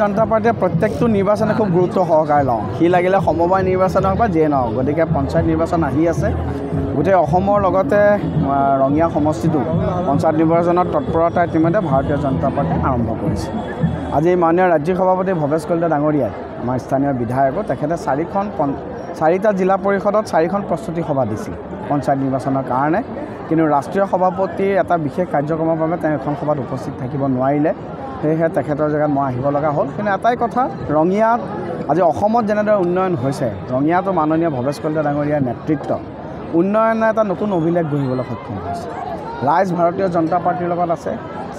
জনতা পাৰ্টিয়ে প্ৰত্যেকটো নিৰ্বাচনে খুব গুৰুত্ব সহকাৰে লওঁ সি লাগিলে সমবায় নিৰ্বাচন হওক বা যিয়ে নহওক গতিকে পঞ্চায়ত নিৰ্বাচন আহি আছে গোটেই অসমৰ লগতে ৰঙিয়া সমষ্টিটো পঞ্চায়ত নিৰ্বাচনত তৎপৰতা ইতিমধ্যে ভাৰতীয় জনতা পাৰ্টিয়ে আৰম্ভ কৰিছে আজি মাননীয় ৰাজ্যিক সভাপতি ভৱেশ কলিতা ডাঙৰীয়াই আমাৰ স্থানীয় বিধায়কো তেখেতে চাৰিটা জিলা পৰিষদত 4খন প্ৰস্তুতি সভা দিছিল পঞ্চায়ত নিৰ্বাচনৰ কাৰণে কিন্তু ৰাষ্ট্ৰীয় সভাপতিৰ এটা বিশেষ কাৰ্যক্ৰমৰ বাবে তেওঁ এখন সভাত উপস্থিত থাকিব নোৱাৰিলে সেয়েহে তেখেতৰ জেগাত মই আহিব লগা হ'ল কিন্তু এটাই কথা ৰঙিয়াত আজি অসমত যেনেদৰে উন্নয়ন হৈছে ৰঙিয়াতো মাননীয় ভৱেশ কলিতা ডাঙৰীয়াৰ নেতৃত্ব উন্নয়নৰ এটা নতুন অভিলেখ গঢ়িবলৈ সক্ষম হৈছে ৰাইজ ভাৰতীয় জনতা পাৰ্টিৰ লগত আছে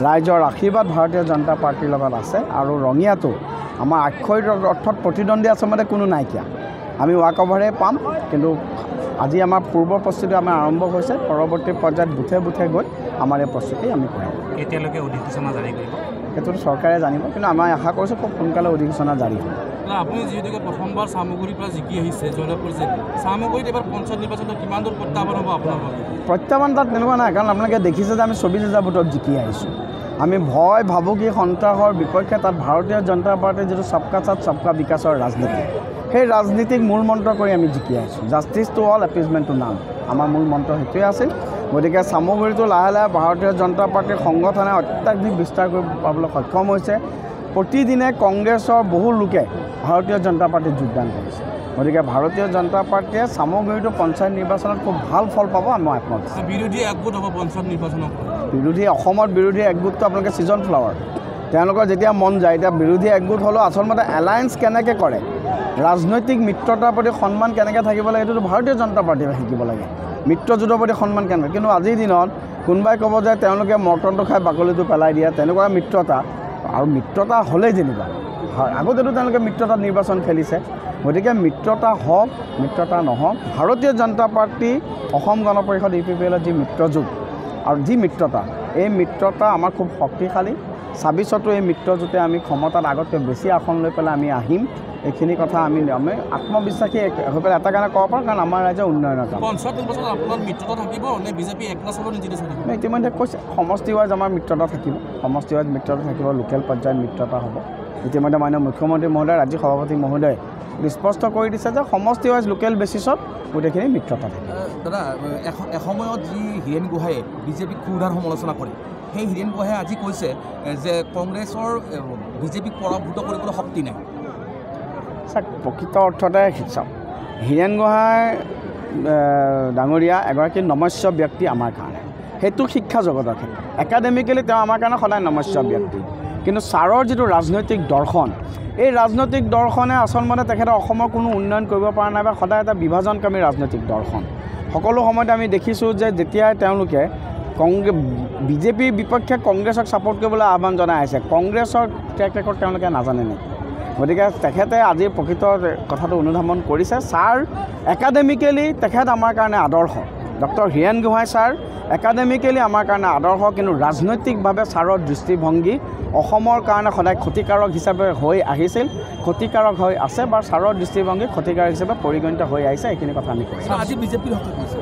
ৰাইজৰ আশীৰ্বাদ ভাৰতীয় জনতা পাৰ্টিৰ লগত আছে আৰু ৰঙিয়াতো আমাৰ আক্ষৰিক অৰ্থত প্ৰতিদ্বন্দ্বী আচলতে কোনো নাইকিয়া আমি ৱাক অভাৰে পাম কিন্তু আজি আমাৰ পূৰ্বৰ প্ৰস্তুতি আমাৰ আৰম্ভ হৈছে পৰৱৰ্তী পৰ্যায়ত বুথে বুথে গৈ আমাৰ এই প্ৰস্তুতি আমি কৰিম এতিয়ালৈকে অধিসূচনা জাৰি কৰিব সেইটোতো চৰকাৰে জানিব কিন্তু আমি আশা কৰিছোঁ খুব সোনকালে অধিসূচনা জাৰি হ'ব আপুনি যিহেতুকে প্ৰথমবাৰ চামগুৰিৰ পৰা জিকি আহিছে জয়লাভ কৰিছে চামগুৰিত এবাৰ পঞ্চায়ত নিৰ্বাচনত কিমান দূৰ প্ৰত্যাহ্বান হ'ব আপোনাৰ প্ৰত্যাহ্বান তাত তেনেকুৱা নাই কাৰণ আপোনালোকে দেখিছে যে আমি 24,000 ভোটত জিকি আহিছোঁ আমি ভয় ভাবুকি সন্ত্ৰাসৰ বিপক্ষে তাত ভাৰতীয় জনতা পাৰ্টিৰ যিটো সবকা সাথ সবকা বিকাশৰ ৰাজনীতি সেই ৰাজনীতিক মূল মন্ত্ৰ কৰি আমি জিকি আহিছোঁ justice to all appeasement to none আমাৰ মূল মন্ত্ৰ সেইটোৱে আছিল গতিকে চামগুৰিটো লাহে লাহে ভাৰতীয় জনতা পাৰ্টিৰ সংগঠনে অত্যাধিক বিস্তাৰ কৰিব পাবলৈ সক্ষম হৈছে প্ৰতিদিনে কংগ্ৰেছৰ বহু লোকে ভাৰতীয় জনতা পাৰ্টিত যোগদান কৰিছে গতিকে ভাৰতীয় জনতা পাৰ্টিয়ে চামগুৰিটো পঞ্চায়ত নিৰ্বাচনত খুব ভাল ফল পাব মই আত্মবিশ্বাস বিৰোধী একগোট হ'ব পঞ্চায়ত নিৰ্বাচনত অসমত বিৰোধী একগোটটো আপোনালোকে ছিজন ফ্লাৱাৰ তেওঁলোকৰ যেতিয়া মন যায় এতিয়া বিৰোধী একগোট হ'লেও আচলতে এলায়েন্স কেনেকৈ কৰে ৰাজনৈতিক মিত্ৰতাৰ প্ৰতি সন্মান কেনেকৈ থাকিব লাগে এইটোতো ভাৰতীয় জনতা পাৰ্টিয়ে শিকিব লাগে মিত্ৰজোঁটৰ প্ৰতি সন্মান কেনেকৈ কিন্তু আজিৰ দিনত কোনোবাই ক'ব যে তেওঁলোকে মৰ্টনটো খাই বাকলিটো পেলাই দিয়া তেনেকুৱা মিত্ৰতা আৰু মিত্ৰতা হ'লেই যেনিবা আগতেতো তেওঁলোকে মিত্ৰতাত নিৰ্বাচন খেলিছে গতিকে মিত্ৰতা হওক মিত্ৰতা নহওক ভাৰতীয় জনতা পাৰ্টি অসম গণ পৰিষদ UPPLৰ যি মিত্ৰজোঁট আৰু যি মিত্ৰতা এই মিত্ৰতা আমাৰ খুব শক্তিশালী 26তো এই মিত্ৰজোঁটে আমি ক্ষমতাত আগতকৈ বেছি আসন লৈ পেলাই আমি আহিম এইখিনি কথা আমি আত্মবিশ্বাসী হৈ পেলাই এটা কাৰণে ক'ব পাৰোঁ কাৰণ আমাৰ ৰাজ্যৰ উন্নয়নৰ কাম ইতিমধ্যে কৈছে সমষ্টি ৱাইজ আমাৰ মিত্ৰতা থাকিব সমষ্টি ৱাইজ মিত্ৰতা থাকিব লোকেল পৰ্যায়ত মিত্ৰতা হ'ব ইতিমধ্যে মাননীয় মুখ্যমন্ত্ৰী মহোদয় ৰাজ্যিক সভাপতি মহোদয়ে স্পষ্ট কৰি দিছে যে সমষ্টি ৱাইজ লোকেল বেচিছত গোটেইখিনি মিত্ৰতা থাকিব দাদা এসময়ত যি হীৰেণ গোহাঁয়ে বিজেপিক ক্ষুধাৰ সমালোচনা কৰে সেই হীৰেণ গোহাঁয়ে আজি কৈছে যে কংগ্ৰেছৰ বিজেপিক পৰাভূত কৰিবলৈ শক্তি নাই চাওক প্ৰকৃত অৰ্থতে চাওক হীৰেণ গোহাঁই ডাঙৰীয়া এগৰাকী নমস্য ব্যক্তি আমাৰ কাৰণে সেইটো শিক্ষা জগতৰ ক্ষেত্ৰত একাডেমিকেলি তেওঁ আমাৰ কাৰণে সদায় নমস্য ব্যক্তি কিন্তু ছাৰৰ যিটো ৰাজনৈতিক দৰ্শন এই ৰাজনৈতিক দৰ্শনে আচলতে তেখেতে অসমৰ কোনো উন্নয়ন কৰিব পৰা নাই বা সদায় এটা বিভাজনকামী ৰাজনৈতিক দৰ্শন সকলো সময়তে আমি দেখিছোঁ যে যেতিয়াই তেওঁলোকে বিজেপিৰ বিপক্ষে কংগ্ৰেছক ছাপোৰ্ট কৰিবলৈ আহ্বান জনাই আছে কংগ্ৰেছৰ ট্ৰেক ৰেকৰ্ড তেওঁলোকে নাজানে নেকি গতিকে তেখেতে আজি প্ৰকৃত কথাটো অনুধাৱন কৰিছে ছাৰ একাডেমিকেলি তেখেত আমাৰ কাৰণে আদৰ্শ doctor Hiren Gohain sir academically আমাৰ কাৰণে আদৰ্শ কিন্তু ৰাজনৈতিকভাৱে ছাৰৰ দৃষ্টিভংগী অসমৰ কাৰণে সদায় ক্ষতিকাৰক হিচাপে হৈ আহিছিল ক্ষতিকাৰক হৈ আছে বা ছাৰৰ দৃষ্টিভংগী ক্ষতিকাৰক হিচাপে পৰিগণিত হৈ আহিছে এইখিনি কথা আমি কৈছোঁ আজি বিজেপিৰ হকে কৈছে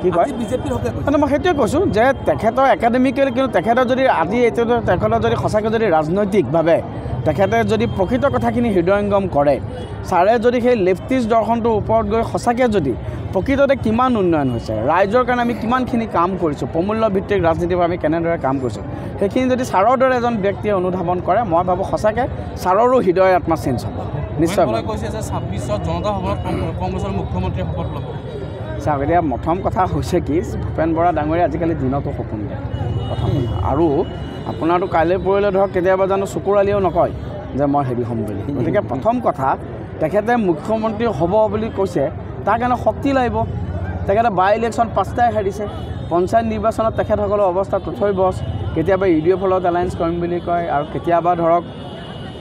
কি কয় বিজেপিৰ হকে মই সেইটোৱে কৈছোঁ যে তেখেতৰ একাডেমিকেলি কিন্তু তেখেতৰ যদি আজি এইটো তেখেতৰ যদি সঁচাকৈ যদি ৰাজনৈতিকভাৱে তেখেতে যদি প্ৰকৃত কথাখিনি হৃদয়ংগম কৰে ছাৰে যদি সেই লেফটিষ্ট দৰ্শনটোৰ ওপৰত গৈ সঁচাকৈ যদি প্ৰকৃততে কিমান উন্নয়ন হৈছে ৰাইজৰ কাৰণে আমি কিমানখিনি কাম কৰিছোঁ প্ৰমূল্য ভিত্তিক ৰাজনীতিৰ পৰা আমি কেনেদৰে কাম কৰিছোঁ সেইখিনি যদি ছাৰৰ দৰে এজন ব্যক্তিয়ে অনুধাৱন কৰে মই ভাবোঁ সঁচাকৈ ছাৰৰো হৃদয় আত্মা চেঞ্জ হ'ব নিশ্চয় কৈছে যে 26ত জনতা ভৱনত কংগ্ৰেছৰ মুখ্যমন্ত্ৰীয়ে শপত ল'ব চাওক এতিয়া প্ৰথম কথা হৈছে কি ভূপেন বৰা ডাঙৰীয়া আজিকালি দিনতো সপোন দিয়ে প্ৰথম কথা আৰু আপোনাৰতো কাইলৈ পৰহিলৈ ধৰক কেতিয়াবা জানো চকুৰ আলিও নকয় যে মই হেৰি হ'ম বুলি গতিকে প্ৰথম কথা তেখেতে মুখ্যমন্ত্ৰী হ'ব বুলি কৈছে তাৰ কাৰণে শক্তি লাগিব তেখেতে বাই ইলেকশ্যন 5টাই হাৰিছে পঞ্চায়ত নিৰ্বাচনত তেখেতসকলৰ অৱস্থা তথৈ বছ কেতিয়াবা UDFৰ লগত এলায়েন্স কৰিম বুলি কয় আৰু কেতিয়াবা ধৰক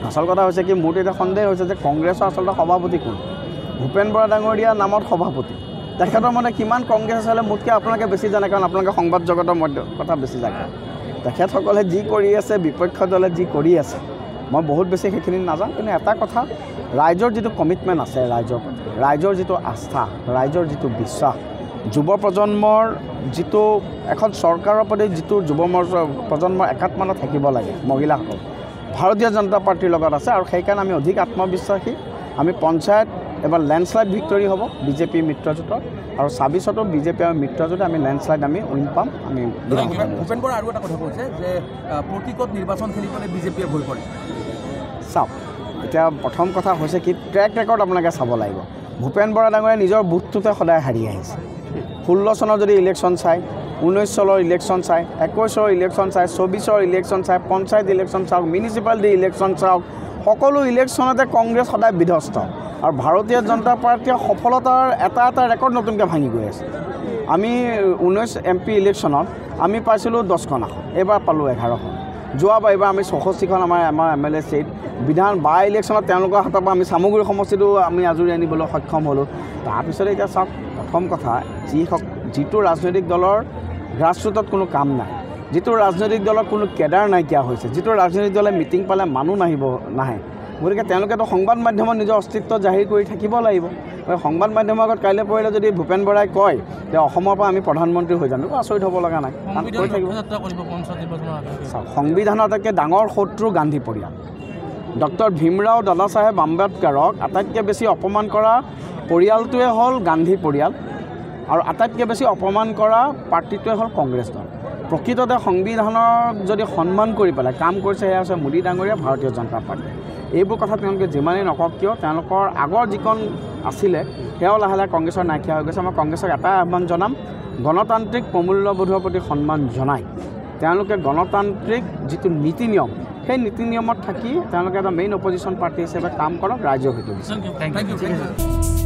আচল কথা হৈছে কি মোৰতো এতিয়া সন্দেহ হৈছে যে কংগ্ৰেছৰ আচলতে সভাপতি কোন ভূপেন বৰা ডাঙৰীয়াৰ নামত সভাপতি তেখেতৰ মানে কিমান কংগ্ৰেছ আছিলে মোতকৈ আপোনালোকে বেছি জানে কাৰণ আপোনালোকে সংবাদ জগতৰ কথা বেছি জানে তেখেতসকলে যি কৰি আছে বিপক্ষ দলে যি কৰি আছে মই বহুত বেছি সেইখিনি নাজানো কিন্তু এটা কথা ৰাইজৰ যিটো কমিটমেণ্ট আছে ৰাইজৰ প্ৰতি ৰাইজৰ যিটো আস্থা ৰাইজৰ যিটো বিশ্বাস যুৱ প্ৰজন্মৰ যিটো এখন চৰকাৰৰ প্ৰতি যিটো প্ৰজন্মৰ একাত্মতা থাকিব লাগে মহিলাসকল ভাৰতীয় জনতা পাৰ্টিৰ লগত আছে আৰু সেইকাৰণে আমি অধিক আত্মবিশ্বাসী আমি পঞ্চায়ত এবাৰ লেণ্ডশ্লাইড ভিক্টৰী হ'ব বিজেপি মিত্ৰজোঁটৰ আৰু ২৬তো বিজেপি আৰু মিত্ৰজোঁটে আমি লেণ্ডশ্লাইড আমি উইন পাম আমি ভূপেন বৰাই আৰু এটা কথা কৈছে যে প্ৰতীকত নিৰ্বাচন খেলিবলৈ বিজেপিয়ে ভয় কৰে চাওক এতিয়া প্ৰথম কথা হৈছে কি ট্ৰেক ৰেকৰ্ড আপোনালোকে চাব লাগিব ভূপেন বৰা ডাঙৰীয়াই নিজৰ বুথটোতে সদায় হাৰি আহিছে 16 চনৰ যদি ইলেকশ্যন চাই 19 চনৰ ইলেকশ্যন চাই 21 চনৰ ইলেকশ্যন চাই 24 ইলেকশ্যন চাই পঞ্চায়ত ইলেকশ্যন চাওক মিউনিচিপালিটি ইলেকশ্যন চাওক সকলো ইলেকশ্যনতে কংগ্ৰেছ সদায় বিধ্বস্ত আৰু ভাৰতীয় জনতা পাৰ্টীয়ে সফলতাৰ এটা ৰেকৰ্ড নতুনকৈ ভাঙি গৈ আছে আমি 19 MP ইলেকশ্যনত আমি পাইছিলোঁ 10খন আসন এইবাৰ পালোঁ 11খন যোৱাবাৰ এইবাৰ আমি 64খন আমাৰ MLA ছিট বাই ইলেকশ্যনত তেওঁলোকৰ হাতৰ পৰা আমি চামগুৰি সমষ্টিটো আমি আজৰি আনিবলৈ সক্ষম হ'লোঁ তাৰপিছতে এতিয়া চাওক প্ৰথম কথা যিটো ৰাজনৈতিক দলৰ গ্ৰাছৰুটত কোনো কাম নাই যিটো ৰাজনৈতিক দলৰ কোনো কেডাৰ নাইকিয়া হৈছে যিটো ৰাজনৈতিক দলে মিটিং পালে মানুহ নাহে গতিকে তেওঁলোকেতো সংবাদ মাধ্যমত নিজৰ অস্তিত্ব জাহিৰ কৰি থাকিব লাগিব সংবাদ মাধ্যমৰ আগত কাইলৈ পৰহিলে যদি ভূপেন বৰাই কয় যে অসমৰ পৰা আমি প্ৰধানমন্ত্ৰী হৈ যাম একো আচৰিত হ'ব লগা নাই সংবিধানৰ আটাইতকৈ ডাঙৰ শত্ৰু গান্ধী পৰিয়াল ডক্টৰ ভীমৰাও দাদাচাহেব আম্বেদকাৰক আটাইতকৈ বেছি অপমান কৰা পৰিয়ালটোৱে হ'ল গান্ধী পৰিয়াল আৰু আটাইতকৈ বেছি অপমান কৰা পাৰ্টিটোৱে হ'ল কংগ্ৰেছ দল প্ৰকৃততে সংবিধানক যদি সন্মান কৰি পেলাই কাম কৰিছে সেয়া হৈছে মোদী ডাঙৰীয়া ভাৰতীয় জনতা পাৰ্টি এইবোৰ কথা তেওঁলোকে যিমানেই নকওক কিয় তেওঁলোকৰ আগৰ যিখন আছিলে সেয়াও লাহে লাহে কংগ্ৰেছৰ নাইকিয়া হৈ গৈছে মই কংগ্ৰেছক এটাই আহ্বান জনাম গণতান্ত্ৰিক প্ৰমূল্যবোধৰ প্ৰতি সন্মান জনাই তেওঁলোকে গণতান্ত্ৰিক যিটো নীতি নিয়ম সেই নীতি নিয়মত থাকি তেওঁলোকে এটা মেইন অপজিশ্যন পাৰ্টি হিচাপে কাম কৰক ৰাইজৰ সৈতে থেংক ইউ